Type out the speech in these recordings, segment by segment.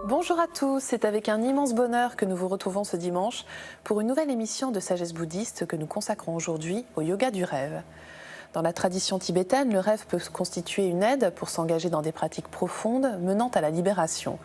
Bonjour à tous, c'est avec un immense bonheur que nous vous retrouvons ce dimanche pour une nouvelle émission de Sagesse bouddhiste que nous consacrons aujourd'hui au yoga du rêve. Dans la tradition tibétaine, le rêve peut constituer une aide pour s'engager dans des pratiques profondes menant à la libération.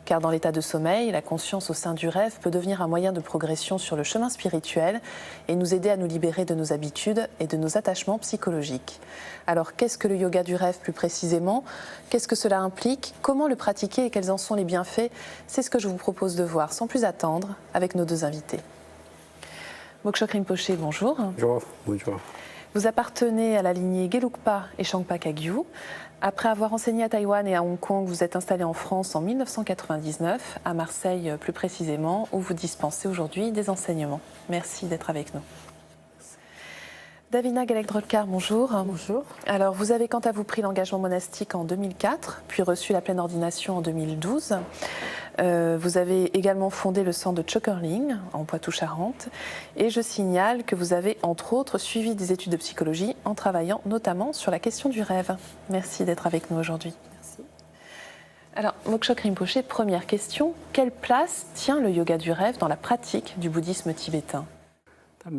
Car dans l'état de sommeil, la conscience au sein du rêve peut devenir un moyen de progression sur le chemin spirituel et nous aider à nous libérer de nos habitudes et de nos attachements psychologiques. Alors qu'est-ce que le yoga du rêve plus précisément? Qu'est-ce que cela implique? Comment le pratiquer et quels en sont les bienfaits? C'est ce que je vous propose de voir sans plus attendre avec nos deux invités. Mokshok Rinpoché, bonjour. Bonjour. Bonjour. Vous appartenez à la lignée Gelugpa et Shangpa Kagyu. Après avoir enseigné à Taïwan et à Hong Kong, vous êtes installé en France en 1999, à Marseille plus précisément, où vous dispensez aujourd'hui des enseignements. Merci d'être avec nous. Davina Galek-Drolkar, bonjour. Bonjour. Alors, vous avez quant à vous pris l'engagement monastique en 2004, puis reçu la pleine ordination en 2012. Vous avez également fondé le centre de Chokerling en Poitou-Charentes. Et je signale que vous avez, entre autres, suivi des études de psychologie en travaillant notamment sur la question du rêve. Merci d'être avec nous aujourd'hui. Merci. Alors, Mokshok Rinpoché, première question. Quelle place tient le yoga du rêve dans la pratique du bouddhisme tibétain ? De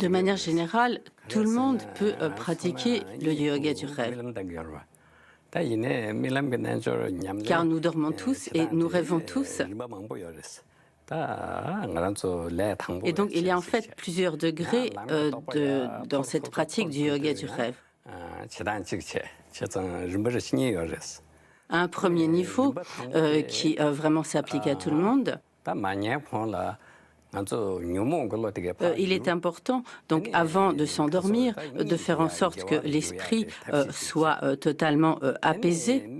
manière générale, tout le monde peut pratiquer le yoga du rêve. Car nous dormons tous et nous rêvons tous. Et donc, il y a en fait plusieurs degrés dans cette pratique du yoga du rêve. À un premier niveau qui vraiment s'applique à tout le monde, il est important, donc avant de s'endormir, de faire en sorte que l'esprit soit totalement apaisé.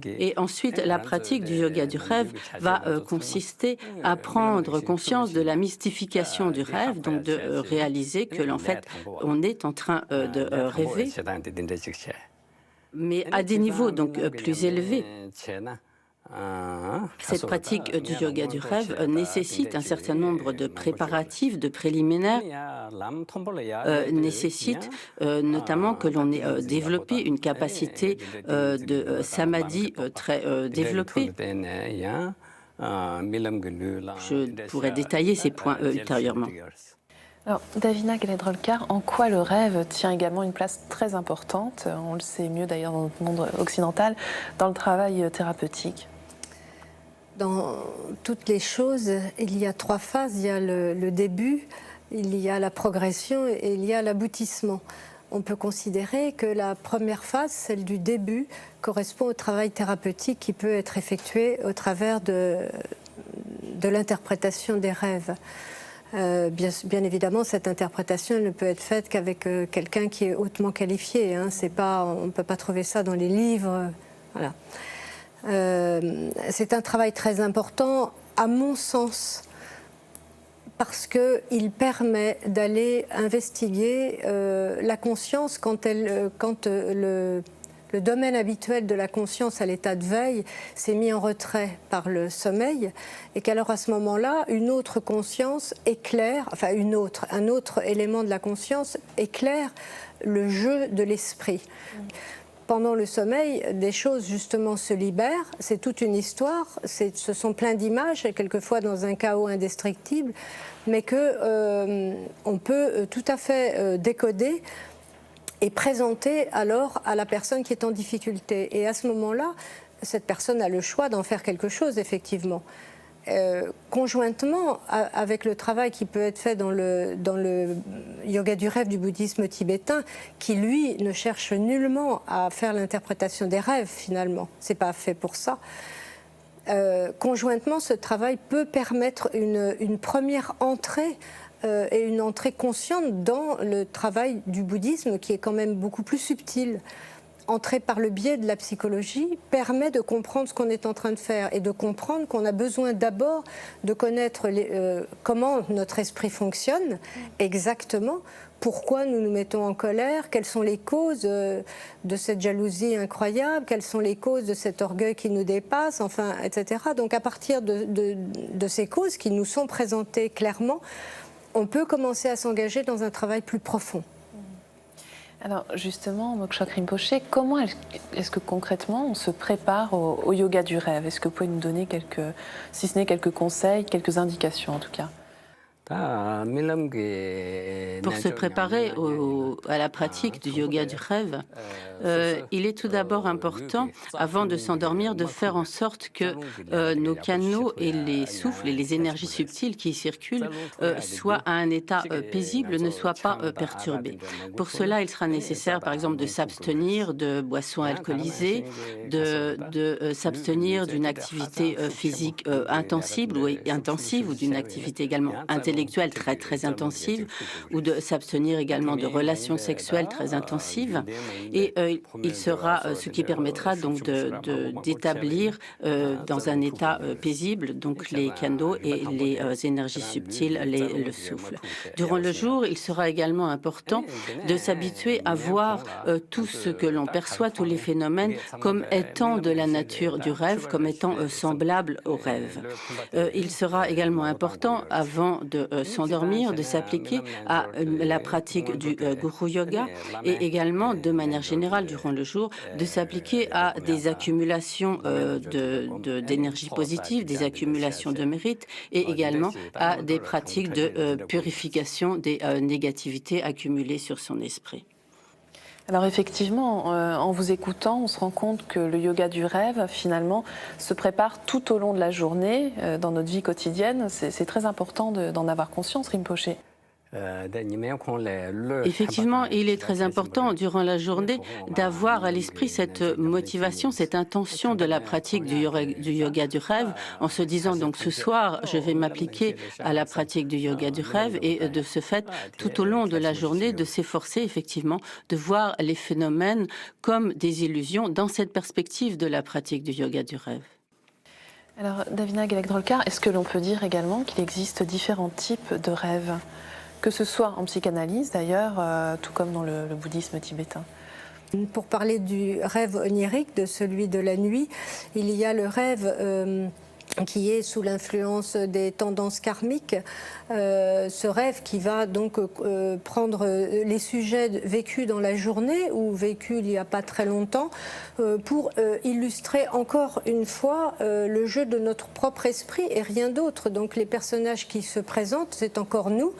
Et ensuite, la pratique du yoga du rêve va consister à prendre conscience de la mystification du rêve, donc de réaliser que, en fait, on est en train de rêver, mais à des niveaux donc plus élevés. Cette pratique du yoga du rêve nécessite un certain nombre de préparatifs, de préliminaires, nécessite notamment que l'on ait développé une capacité de samadhi très développée. Je pourrais détailler ces points ultérieurement. Alors, Davina Galek-Drolkar, en quoi le rêve tient également une place très importante, on le sait mieux d'ailleurs dans notre monde occidental, dans le travail thérapeutique? Dans toutes les choses, il y a trois phases. Il y a le début, il y a la progression et il y a l'aboutissement. On peut considérer que la première phase, celle du début, correspond au travail thérapeutique qui peut être effectué au travers de l'interprétation des rêves. Bien évidemment, cette interprétation ne peut être faite qu'avec quelqu'un qui est hautement qualifié. Hein. On ne peut pas trouver ça dans les livres. Voilà. C'est un travail très important, à mon sens, parce qu'il permet d'aller investiguer la conscience quand le domaine habituel de la conscience à l'état de veille s'est mis en retrait par le sommeil, et qu'alors à ce moment-là, une autre conscience éclaire, enfin un autre élément de la conscience éclaire le jeu de l'esprit. Pendant le sommeil, des choses justement se libèrent, c'est toute une histoire, ce sont plein d'images, quelquefois dans un chaos indestructible, mais on peut tout à fait décoder et présenter alors à la personne qui est en difficulté. Et à ce moment-là, cette personne a le choix d'en faire quelque chose, effectivement. Conjointement avec le travail qui peut être fait dans le yoga du rêve du bouddhisme tibétain, qui lui ne cherche nullement à faire l'interprétation des rêves finalement, c'est pas fait pour ça. Conjointement, ce travail peut permettre une première entrée et une entrée consciente dans le travail du bouddhisme qui est quand même beaucoup plus subtil. Entrer par le biais de la psychologie permet de comprendre ce qu'on est en train de faire et de comprendre qu'on a besoin d'abord de connaître comment notre esprit fonctionne exactement, pourquoi nous nous mettons en colère, quelles sont les causes de cette jalousie incroyable, quelles sont les causes de cet orgueil qui nous dépasse, enfin, etc. Donc à partir de ces causes qui nous sont présentées clairement, on peut commencer à s'engager dans un travail plus profond. Alors justement, Mokshok Rinpoche, comment est-ce que concrètement on se prépare au yoga du rêve? Est-ce que vous pouvez nous donner si ce n'est quelques conseils, quelques indications en tout cas? Pour se préparer à la pratique du yoga du rêve, il est tout d'abord important, avant de s'endormir, de faire en sorte que nos canaux et les souffles et les énergies subtiles qui circulent soient à un état paisible, ne soient pas perturbés. Pour cela, il sera nécessaire, par exemple, de s'abstenir de boissons alcoolisées, de s'abstenir d'une activité physique intensive ou d'une activité également intellectuelle très très intensive, ou de s'abstenir également de relations sexuelles très intensives. Et il sera ce qui permettra donc d'établir dans un état paisible donc les canaux et les énergies subtiles, le souffle. Durant le jour, il sera également important de s'habituer à voir tout ce que l'on perçoit, tous les phénomènes, comme étant de la nature du rêve, comme étant semblables au rêve. Il sera également important, avant de s'endormir, de s'appliquer à la pratique du Guru Yoga, et également, de manière générale, durant le jour, de s'appliquer à des accumulations d'énergie positive, des accumulations de mérite, et également à des pratiques de purification des négativités accumulées sur son esprit. Alors effectivement, en vous écoutant, on se rend compte que le yoga du rêve, finalement, se prépare tout au long de la journée, dans notre vie quotidienne. C'est très important d'en avoir conscience, Rinpoche. Effectivement, il est très important durant la journée d'avoir à l'esprit cette motivation, cette intention de la pratique du yoga du rêve, en se disant donc ce soir je vais m'appliquer à la pratique du yoga du rêve, et de ce fait tout au long de la journée de s'efforcer effectivement de voir les phénomènes comme des illusions dans cette perspective de la pratique du yoga du rêve. Alors Davina Gelek-Drolkar, est-ce que l'on peut dire également qu'il existe différents types de rêves ? Que ce soit en psychanalyse d'ailleurs, tout comme dans le bouddhisme tibétain. Pour parler du rêve onirique, de celui de la nuit, il y a le rêve qui est sous l'influence des tendances karmiques, ce rêve qui va donc prendre les sujets vécus dans la journée ou vécus il n'y a pas très longtemps pour illustrer encore une fois le jeu de notre propre esprit et rien d'autre. Donc les personnages qui se présentent, c'est encore nous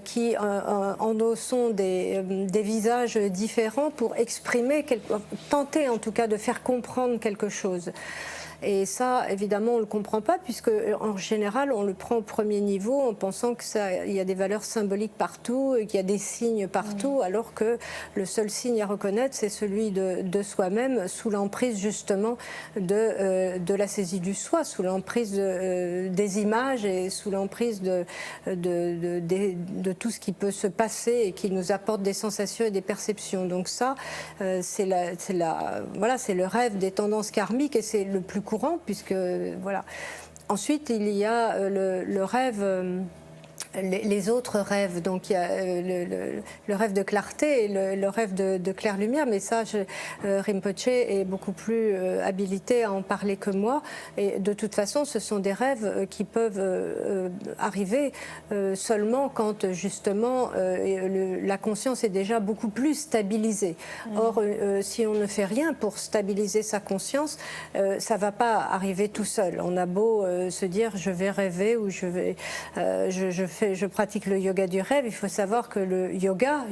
qui endossons des visages différents pour exprimer, tenter en tout cas de faire comprendre quelque chose. Et ça, évidemment, on ne le comprend pas, puisque en général, on le prend au premier niveau en pensant qu'il y a des valeurs symboliques partout, qu'il y a des signes partout, alors que le seul signe à reconnaître, c'est celui de soi-même, sous l'emprise justement de la saisie du soi, sous l'emprise des images et sous l'emprise de tout ce qui peut se passer et qui nous apporte des sensations et des perceptions. Donc ça, c'est le rêve des tendances karmiques, et c'est le plus courant, puisque voilà. Ensuite, il y a le rêve, les autres rêves. Donc il y a le rêve de clarté et le rêve de claire lumière, mais ça, Rinpoche est beaucoup plus habilité à en parler que moi. Et de toute façon, ce sont des rêves qui peuvent arriver seulement quand justement la conscience est déjà beaucoup plus stabilisée. Or, si on ne fait rien pour stabiliser sa conscience, ça ne va pas arriver tout seul. On a beau se dire je vais rêver ou je pratique le yoga du rêve, il faut savoir que le yoga,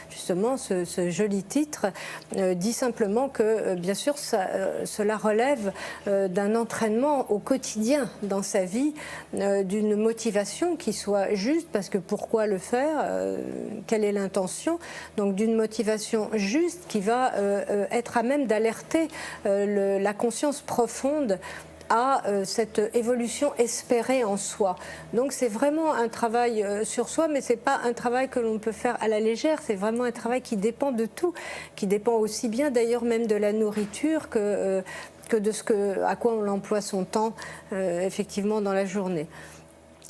justement, ce joli titre, dit simplement que, bien sûr, cela relève d'un entraînement au quotidien dans sa vie, d'une motivation qui soit juste, parce que pourquoi le faire, quelle est l'intention, donc d'une motivation juste qui va être à même d'alerter la conscience profonde à cette évolution espérée en soi. Donc c'est vraiment un travail sur soi, mais c'est pas un travail que l'on peut faire à la légère, c'est vraiment un travail qui dépend de tout, qui dépend aussi bien d'ailleurs même de la nourriture que de à quoi on emploie son temps effectivement dans la journée.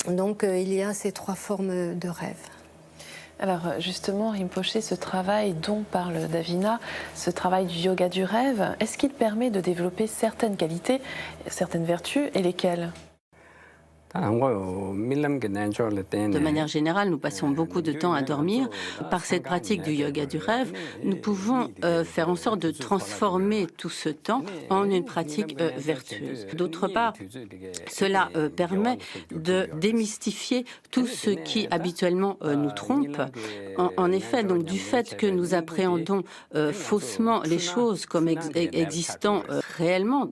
Donc il y a ces trois formes de rêve. Alors justement, Rinpoche, ce travail dont parle Davina, ce travail du yoga du rêve, est-ce qu'il permet de développer certaines qualités, certaines vertus, et lesquelles ? De manière générale, nous passons beaucoup de temps à dormir. Par cette pratique du yoga du rêve, nous pouvons faire en sorte de transformer tout ce temps en une pratique vertueuse. D'autre part, cela permet de démystifier tout ce qui habituellement nous trompe. En effet, donc, du fait que nous appréhendons faussement les choses comme existant réellement,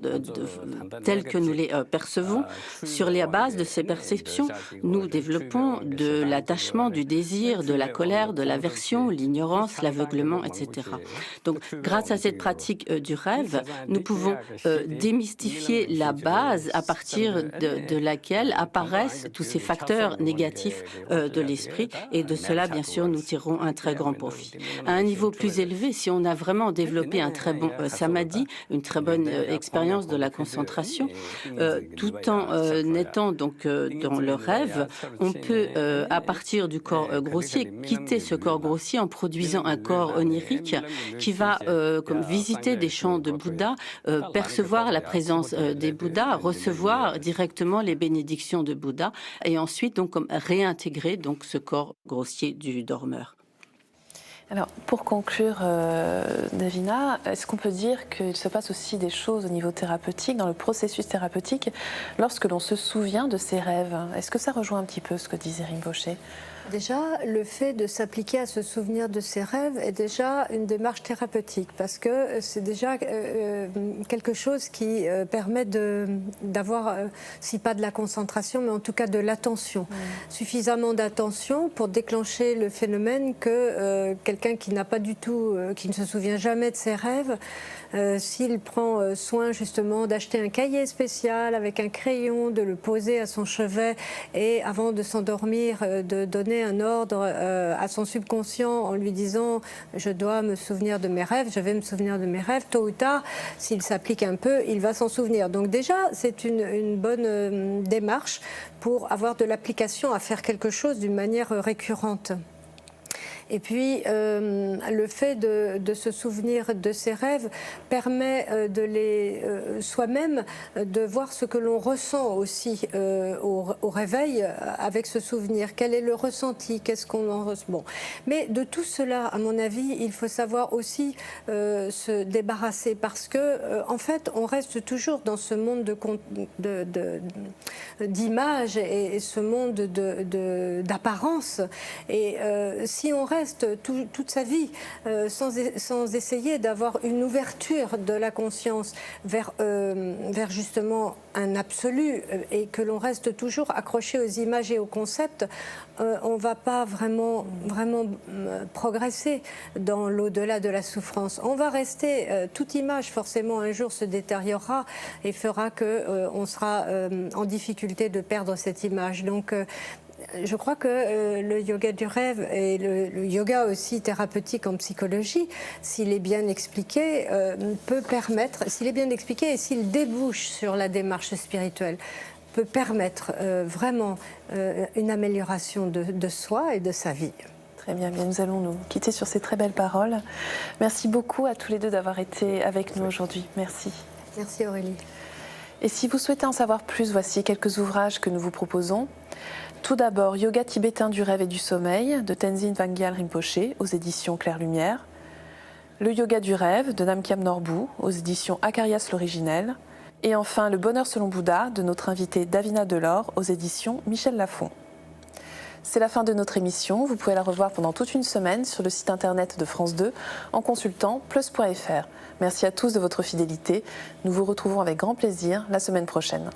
telles que nous les percevons, sur la base de ces perceptions, nous développons de l'attachement, du désir, de la colère, de l'aversion, l'ignorance, l'aveuglement, etc. Donc, grâce à cette pratique du rêve, nous pouvons démystifier la base à partir de laquelle apparaissent tous ces facteurs négatifs de l'esprit, et de cela, bien sûr, nous tirerons un très grand profit. À un niveau plus élevé, si on a vraiment développé un très bon samadhi, une très bonne expérience de la concentration, tout en étant donc dans le rêve, on peut, à partir du corps grossier, quitter ce corps grossier en produisant un corps onirique qui va comme visiter des champs de Bouddha, percevoir la présence des Bouddhas, recevoir directement les bénédictions de Bouddha, et ensuite donc comme réintégrer donc ce corps grossier du dormeur. Alors, pour conclure, Davina, est-ce qu'on peut dire qu'il se passe aussi des choses au niveau thérapeutique, dans le processus thérapeutique, lorsque l'on se souvient de ses rêves? Est-ce que ça rejoint un petit peu ce que disait Rinpoche? Déjà, le fait de s'appliquer à se souvenir de ses rêves est déjà une démarche thérapeutique, parce que c'est déjà quelque chose qui permet d'avoir, si pas de la concentration, mais en tout cas de l'attention. Suffisamment d'attention pour déclencher le phénomène que quelqu'un qui n'a pas du tout, qui ne se souvient jamais de ses rêves, s'il prend soin justement d'acheter un cahier spécial avec un crayon, de le poser à son chevet et avant de s'endormir, de donner un ordre à son subconscient en lui disant « je dois me souvenir de mes rêves, je vais me souvenir de mes rêves », tôt ou tard, s'il s'applique un peu, il va s'en souvenir. Donc déjà, c'est une bonne démarche pour avoir de l'application à faire quelque chose d'une manière récurrente. Et puis, le fait de se souvenir de ses rêves permet soi-même de voir ce que l'on ressent aussi au réveil avec ce souvenir. Quel est le ressenti? Qu'est-ce qu'on en ressent? Bon. Mais de tout cela, à mon avis, il faut savoir aussi se débarrasser, parce que, en fait, on reste toujours dans ce monde d'images et ce monde d'apparence. Et si on reste toute sa vie sans essayer d'avoir une ouverture de la conscience vers justement un absolu, et que l'on reste toujours accroché aux images et aux concepts, on ne va pas vraiment progresser dans l'au-delà de la souffrance. On va rester, toute image forcément un jour se détériorera et fera qu'on sera en difficulté de perdre cette image. Donc je crois que le yoga du rêve et le yoga aussi thérapeutique en psychologie, s'il est bien expliqué, peut permettre, s'il est bien expliqué et s'il débouche sur la démarche spirituelle, peut permettre vraiment une amélioration de soi et de sa vie. Très bien, nous allons nous quitter sur ces très belles paroles. Merci beaucoup à tous les deux d'avoir été avec nous aujourd'hui. Merci. Merci Aurélie. Et si vous souhaitez en savoir plus, voici quelques ouvrages que nous vous proposons. Tout d'abord, Yoga tibétain du rêve et du sommeil de Tenzin Wangyal Rinpoche aux éditions Claire Lumière. Le yoga du rêve de Namkyam Norbu aux éditions Acarias l'originel. Et enfin, Le bonheur selon Bouddha de notre invitée Davina Delors aux éditions Michel Lafon. C'est la fin de notre émission. Vous pouvez la revoir pendant toute une semaine sur le site internet de France 2 en consultant plus.fr. Merci à tous de votre fidélité. Nous vous retrouvons avec grand plaisir la semaine prochaine.